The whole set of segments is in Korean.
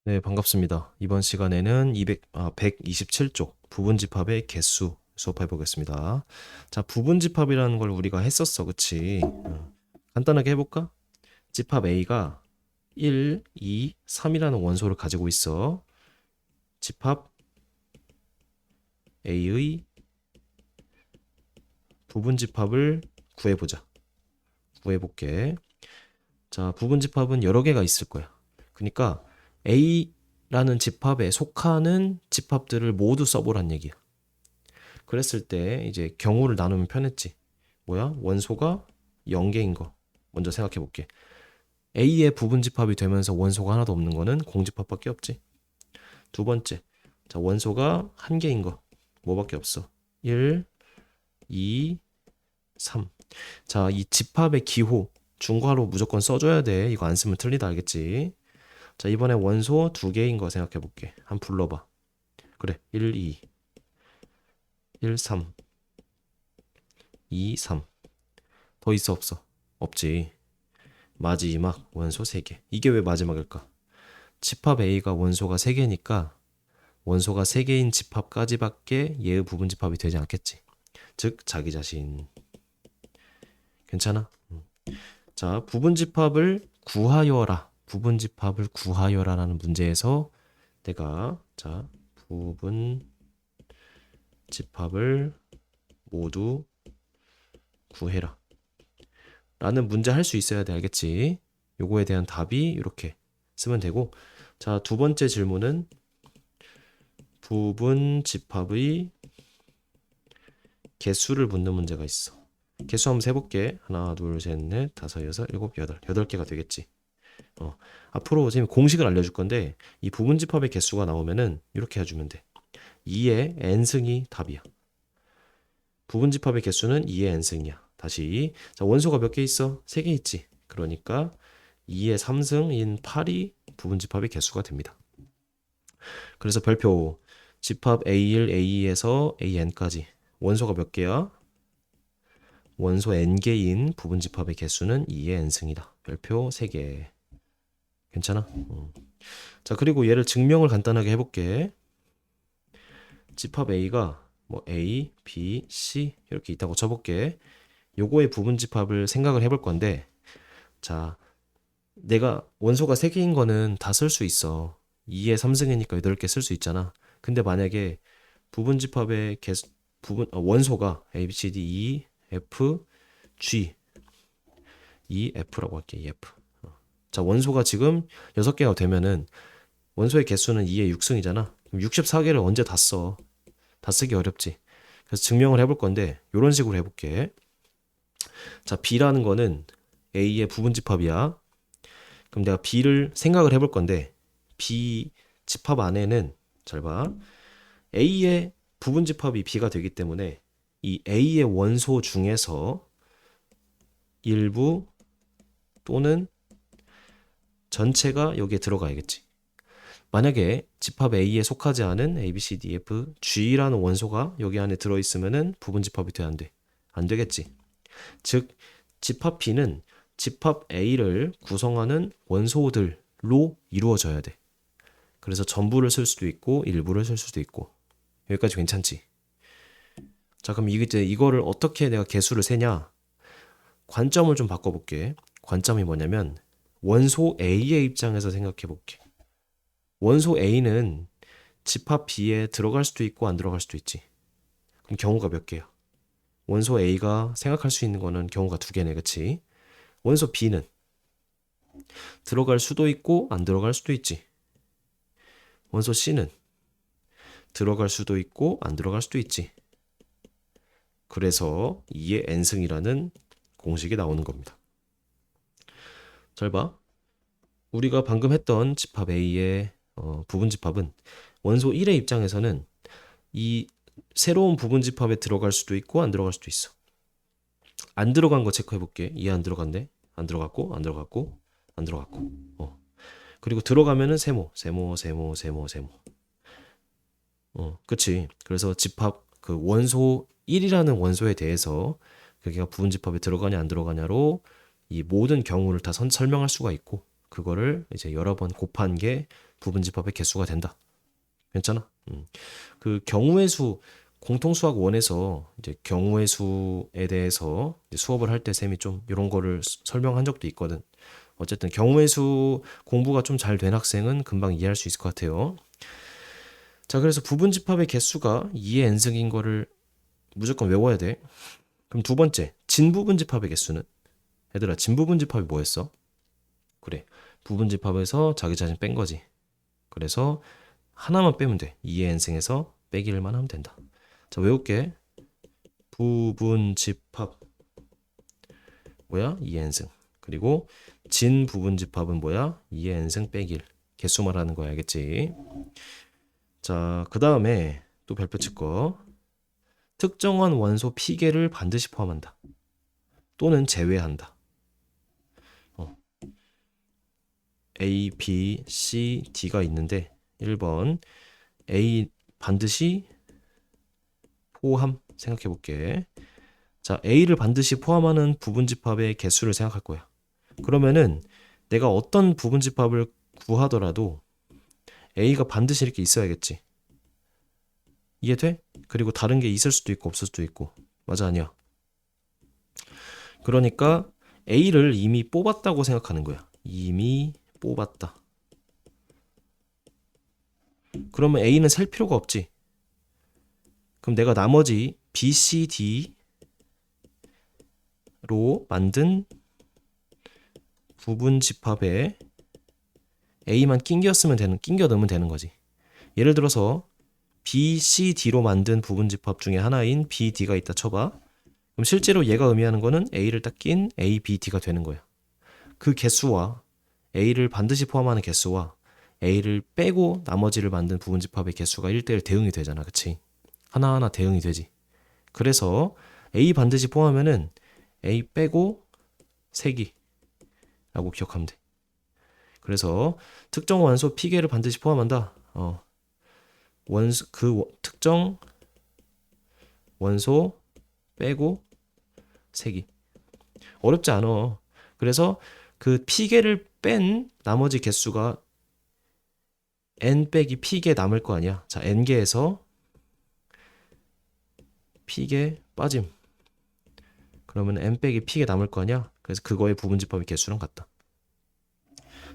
네, 반갑습니다. 이번 시간에는 127쪽 부분집합의 개수 수업해 보겠습니다. 자, 부분집합이라는 걸 우리가 했었어, 그치? 간단하게 해볼까? 집합 A가 1, 2, 3이라는 원소를 가지고 있어. 집합 A의 부분집합을 구해보자. 구해볼게. 자, 부분집합은 여러 개가 있을 거야. 그러니까 A라는 집합에 속하는 집합들을 모두 써보란 얘기야. 그랬을 때 이제 경우를 나누면 편했지. 뭐야? 원소가 0개인 거. 먼저 생각해 볼게. A의 부분집합이 되면서 원소가 하나도 없는 거는 공집합밖에 없지. 두 번째. 자, 원소가 1개인 거. 뭐밖에 없어? 1, 2, 3. 자, 이 집합의 기호 중괄호 무조건 써줘야 돼. 이거 안 쓰면 틀리다 알겠지? 자, 이번에 원소 2개인 거 생각해 볼게. 한번 불러봐. 그래. 1, 2, 1, 3, 2, 3. 더 있어 없어? 없지. 마지막 원소 3개. 이게 왜 마지막일까? 집합 A가 원소가 3개니까 원소가 3개인 집합까지밖에 얘의 부분집합이 되지 않겠지. 즉 자기 자신. 괜찮아? 자, 부분집합을 구하여라. 부분집합을 구하여라라는 문제에서 내가 자, 부분집합을 모두 구해라 라는 문제 할 수 있어야 돼. 알겠지? 요거에 대한 답이 이렇게 쓰면 되고, 자, 두 번째 질문은 부분집합의 개수를 묻는 문제가 있어. 개수 한번 세볼게. 하나, 둘, 셋, 넷, 다섯, 여섯, 일곱, 여덟. 8개가 되겠지. 앞으로 선생님 공식을 알려줄 건데 이 부분집합의 개수가 나오면은 이렇게 해주면 돼. 2의 n승이 답이야. 부분집합의 개수는 2의 n승이야. 다시. 자, 원소가 몇 개 있어? 3개 있지. 그러니까 2의 3승인 8이 부분집합의 개수가 됩니다. 그래서 별표 집합 A1, A2에서 AN까지 원소가 몇 개야? 원소 n개인 부분집합의 개수는 2의 n승이다. 별표 3개. 괜찮아? 자, 그리고 얘를 증명을 간단하게 해볼게. 집합 A가 뭐 A, B, C 이렇게 있다고 쳐볼게. 요거의 부분집합을 생각을 해볼 건데, 자, 내가 원소가 3개인 거는 다 쓸 수 있어. 2의 3승이니까 8개 쓸 수 있잖아. 근데 만약에 부분집합의 원소가 A, B, C, D, E, F, G, E, F라고 할게. EF. 자, 원소가 지금 6개가 되면은 원소의 개수는 2의 6승이잖아. 그럼 64개를 언제 다 써? 다 쓰기 어렵지. 그래서 증명을 해볼 건데 이런 식으로 해볼게. 자, B라는 거는 A의 부분집합이야. 그럼 내가 B를 생각을 해볼 건데 B 집합 안에는 잘 봐. A의 부분집합이 B가 되기 때문에 이 A의 원소 중에서 일부 또는 전체가 여기에 들어가야겠지. 만약에 집합 A에 속하지 않은 A, B, C, D, F, G라는 원소가 여기 안에 들어있으면은 부분집합이 돼, 안 돼? 안 되겠지. 즉, 집합 B는 집합 A를 구성하는 원소들로 이루어져야 돼. 그래서 전부를 쓸 수도 있고 일부를 쓸 수도 있고. 여기까지 괜찮지? 자, 그럼 이제 이거를 어떻게 내가 개수를 세냐? 관점을 좀 바꿔볼게. 관점이 뭐냐면 원소 A의 입장에서 생각해 볼게. 원소 A는 집합 B에 들어갈 수도 있고 안 들어갈 수도 있지. 그럼 경우가 몇 개야? 원소 A가 생각할 수 있는 거는 경우가 2개네, 그치? 원소 B는 들어갈 수도 있고 안 들어갈 수도 있지. 원소 C는 들어갈 수도 있고 안 들어갈 수도 있지. 그래서 2의 n승이라는 공식이 나오는 겁니다. 잘 봐. 우리가 방금 했던 집합 A의 부분집합은 원소 1의 입장에서는 이 새로운 부분집합에 들어갈 수도 있고 안 들어갈 수도 있어. 안 들어간 거 체크해 볼게. 이해 안 들어갔네. 안 들어갔고 안 들어갔고 안 들어갔고. 그리고 들어가면은 세모. 그치. 그래서 집합 그 원소 1이라는 원소에 대해서 그게 부분집합에 들어가냐 안 들어가냐로 이 모든 경우를 다 설명할 수가 있고 그거를 이제 여러 번 곱한 게 부분집합의 개수가 된다. 괜찮아? 그 경우의 수 공통수학 원에서 이제 경우의 수에 대해서 이제 수업을 할 때 쌤이 좀 이런 거를 설명한 적도 있거든. 어쨌든 경우의 수 공부가 좀 잘 된 학생은 금방 이해할 수 있을 것 같아요. 자, 그래서 부분집합의 개수가 2의 n승인 거를 무조건 외워야 돼. 그럼 두 번째, 진부분집합의 개수는? 얘들아, 진부분집합이 뭐였어? 그래, 부분집합에서 자기 자신 뺀 거지. 그래서 하나만 빼면 돼. 2의 n승에서 빼기 1만 하면 된다. 자, 외울게. 부분집합 뭐야? 2의 n승. 그리고 진부분집합은 뭐야? 2의 n승 빼기 1. 개수 말하는 거야, 알겠지? 자, 그 다음에 또 별표 칠 거. 특정한 원소 피계를 반드시 포함한다. 또는 제외한다. A, B, C, D가 있는데 1번 A 반드시 포함 생각해 볼게. 자, A를 반드시 포함하는 부분집합의 개수를 생각할 거야. 그러면은 내가 어떤 부분집합을 구하더라도 A가 반드시 이렇게 있어야겠지. 이해돼? 그리고 다른 게 있을 수도 있고 없을 수도 있고. 맞아, 아니야? 그러니까 A를 이미 뽑았다고 생각하는 거야. 이미 뽑았다. 그러면 A는 셀 필요가 없지. 그럼 내가 나머지 B, C, D로 만든 부분집합에 A만 낑겨 넣으면 되는 거지. 예를 들어서 B, C, D로 만든 부분집합 중에 하나인 B, D가 있다 쳐봐. 그럼 실제로 얘가 의미하는 거는 A를 딱 낀 A, B, D가 되는 거야. 그 개수와 A를 반드시 포함하는 개수와 A를 빼고 나머지를 만든 부분집합의 개수가 1대1 대응이 되잖아. 그치? 하나하나 대응이 되지. 그래서 A 반드시 포함하면은 A 빼고 세기라고 기억하면 돼. 그래서 특정 원소 피계를 반드시 포함한다. 특정 원소 빼고 세기. 어렵지 않아. 그래서 그 피계를 뺀 나머지 개수가 n 빼기 p개 남을 거 아니야. 자, n개에서 p개 빠짐. 그러면 n 빼기 p개 남을 거 아니야. 그래서 그거의 부분집합의 개수랑 같다.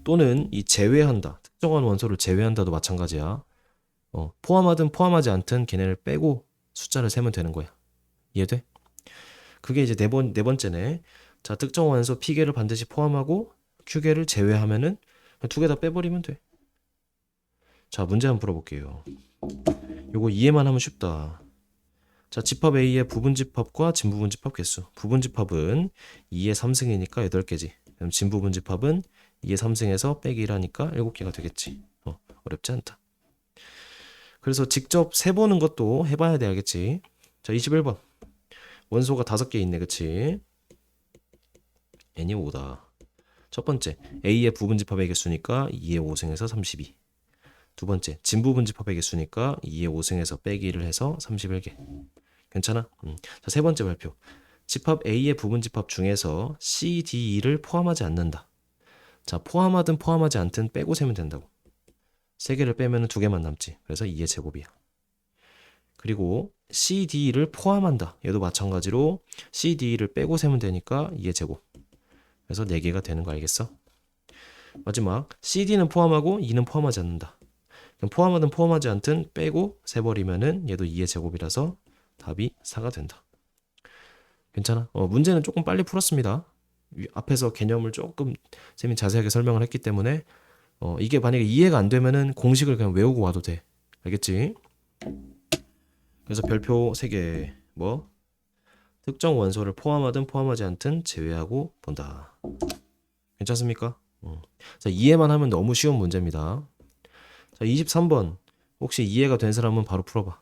또는 이 제외한다. 특정한 원소를 제외한다도 마찬가지야. 포함하든 포함하지 않든 걔네를 빼고 숫자를 세면 되는 거야. 이해돼? 그게 이제 네 번째네. 자, 특정 원소 p개를 반드시 포함하고 q개를 제외하면은 두 개 다 빼버리면 돼. 자, 문제 한번 풀어볼게요. 요거 이해만 하면 쉽다. 자, 집합 A의 부분집합과 진부분집합 개수. 부분집합은 2의 3승이니까 8개지. 그럼 진부분집합은 2의 3승에서 빼기 1하니까 7개가 되겠지. 어렵지 않다. 그래서 직접 세보는 것도 해봐야 돼, 알겠지? 자, 21번. 원소가 5개 있네, 그치? n이 5다. 첫 번째, A의 부분집합의 개수니까 2의 5승에서 32. 두 번째, 진부분집합의 개수니까 2의 5승에서 빼기 1을 해서 31개. 괜찮아? 자, 세 번째 발표. 집합 A의 부분집합 중에서 C, D, E를 포함하지 않는다. 자, 포함하든 포함하지 않든 빼고 세면 된다고. 3개를 빼면 2개만 남지. 그래서 2의 제곱이야. 그리고 C, D를 포함한다. 얘도 마찬가지로 C, D를 빼고 세면 되니까 2의 제곱. 그래서 4개가 되는 거 알겠어? 마지막 C, D는 포함하고 E는 포함하지 않는다. 그럼 포함하든 포함하지 않든 빼고 세버리면은 얘도 2의 제곱이라서 답이 4가 된다. 괜찮아? 문제는 조금 빨리 풀었습니다. 앞에서 개념을 조금 쌤이 자세하게 설명을 했기 때문에 이게 만약에 이해가 안 되면은 공식을 그냥 외우고 와도 돼. 알겠지? 그래서 별표 3개. 뭐? 특정 원소를 포함하든 포함하지 않든 제외하고 본다. 괜찮습니까? 자, 이해만 하면 너무 쉬운 문제입니다. 자, 23번. 혹시 이해가 된 사람은 바로 풀어봐.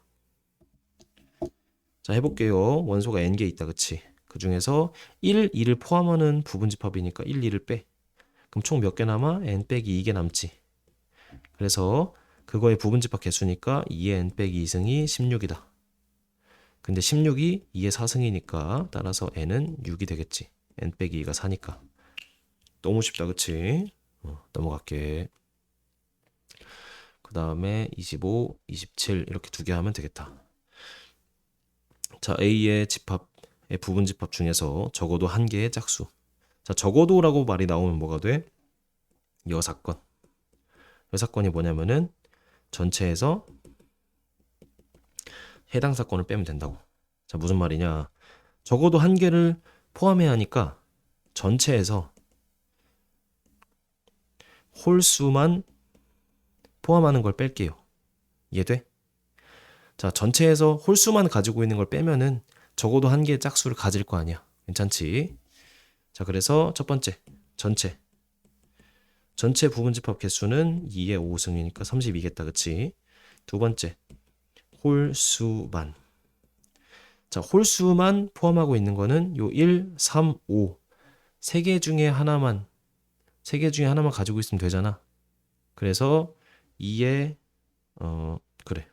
자, 해볼게요. 원소가 n개 있다, 그치? 그 중에서 1, 2를 포함하는 부분집합이니까 1, 2를 빼. 그럼 총 몇 개 남아? n 빼기 2개 남지. 그래서 그거의 부분집합 개수니까 2의 n 빼기 2승이 16이다. 근데 16이 2의 4승이니까 따라서 n은 6이 되겠지. n 빼기 2가 4니까. 너무 쉽다, 그치? 넘어갈게. 그 다음에 25, 27 이렇게 두 개 하면 되겠다. 자, A의 집합의 부분 집합 중에서 적어도 한 개의 짝수. 자, 적어도라고 말이 나오면 뭐가 돼? 여사건. 여사건이 뭐냐면은 전체에서 해당 사건을 빼면 된다고. 자, 무슨 말이냐? 적어도 한 개를 포함해야 하니까 전체에서 홀수만 포함하는 걸 뺄게요. 이해돼? 자, 전체에서 홀수만 가지고 있는 걸 빼면은 적어도 한 개의 짝수를 가질 거 아니야. 괜찮지? 자, 그래서 첫 번째, 전체 부분집합 개수는 2의 5승이니까 32겠다. 그치? 두 번째, 홀수만. 자, 홀수만 포함하고 있는 거는 요 1, 3, 5. 세 개 중에 하나만 가지고 있으면 되잖아. 그래서 2의 그래.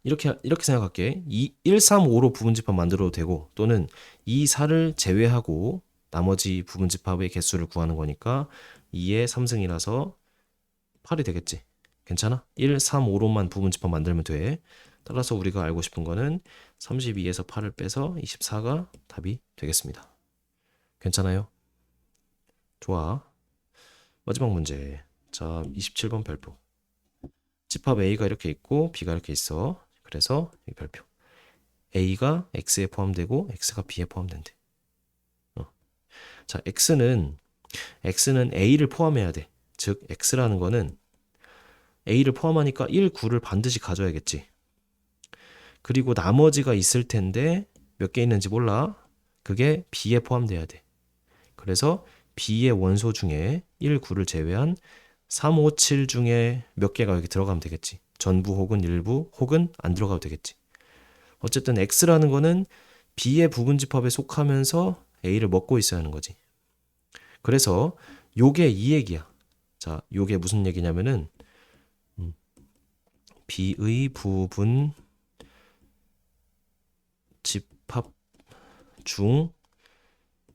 이렇게 생각할게. 1, 3, 5로 부분집합 만들어도 되고 또는 2, 4를 제외하고 나머지 부분집합의 개수를 구하는 거니까 2의 3승이라서 8이 되겠지. 괜찮아? 1, 3, 5로만 부분집합 만들면 돼. 따라서 우리가 알고 싶은 거는 32에서 8을 빼서 24가 답이 되겠습니다. 괜찮아요? 좋아. 마지막 문제. 자, 27번 별표. 집합 A가 이렇게 있고 B가 이렇게 있어. 그래서 이 별표. A가 X에 포함되고 X가 B에 포함된대. 자, X는 A를 포함해야 돼. 즉, X라는 거는 A를 포함하니까 1, 9를 반드시 가져야겠지. 그리고 나머지가 있을 텐데 몇 개 있는지 몰라. 그게 B에 포함돼야 돼. 그래서 B의 원소 중에 1, 9를 제외한 3, 5, 7 중에 몇 개가 여기 들어가면 되겠지. 전부 혹은 일부 혹은 안 들어가도 되겠지. 어쨌든 X라는 거는 B의 부분집합에 속하면서 A를 먹고 있어야 하는 거지. 그래서 요게 이 얘기야. 자, 요게 무슨 얘기냐면은 B의 부분 집합 중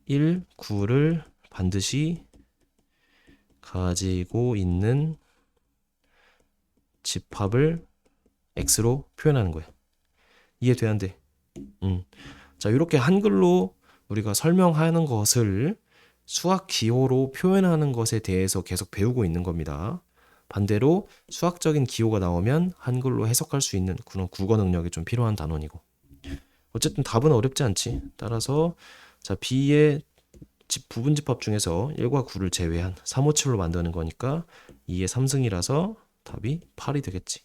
1, 9를 반드시 가지고 있는 집합을 X로 표현하는 거야. 이해돼 안 돼? 자, 이렇게 한글로 우리가 설명하는 것을 수학 기호로 표현하는 것에 대해서 계속 배우고 있는 겁니다. 반대로 수학적인 기호가 나오면 한글로 해석할 수 있는 그런 국어 능력이 좀 필요한 단원이고. 어쨌든 답은 어렵지 않지. 따라서 자, B의 부분 집합 중에서 1과 9를 제외한 3, 5, 7로 만드는 거니까 2의 3승이라서 답이 8이 되겠지.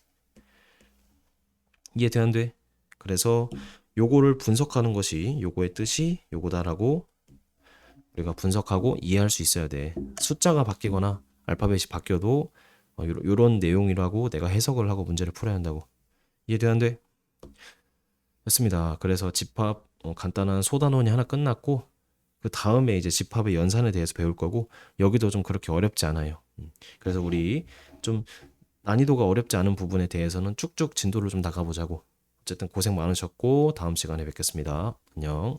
이해돼 안 돼? 그래서 요거를 분석하는 것이 요거의 뜻이 요거다라고 우리가 분석하고 이해할 수 있어야 돼. 숫자가 바뀌거나 알파벳이 바뀌어도 요런 내용이라고 내가 해석을 하고 문제를 풀어야 한다고. 이해돼 안 돼? 됐습니다. 그래서 집합 간단한 소단원이 하나 끝났고 그 다음에 이제 집합의 연산에 대해서 배울 거고 여기도 좀 그렇게 어렵지 않아요. 그래서 우리 좀 난이도가 어렵지 않은 부분에 대해서는 쭉쭉 진도를 좀 나가보자고. 어쨌든 고생 많으셨고 다음 시간에 뵙겠습니다. 안녕.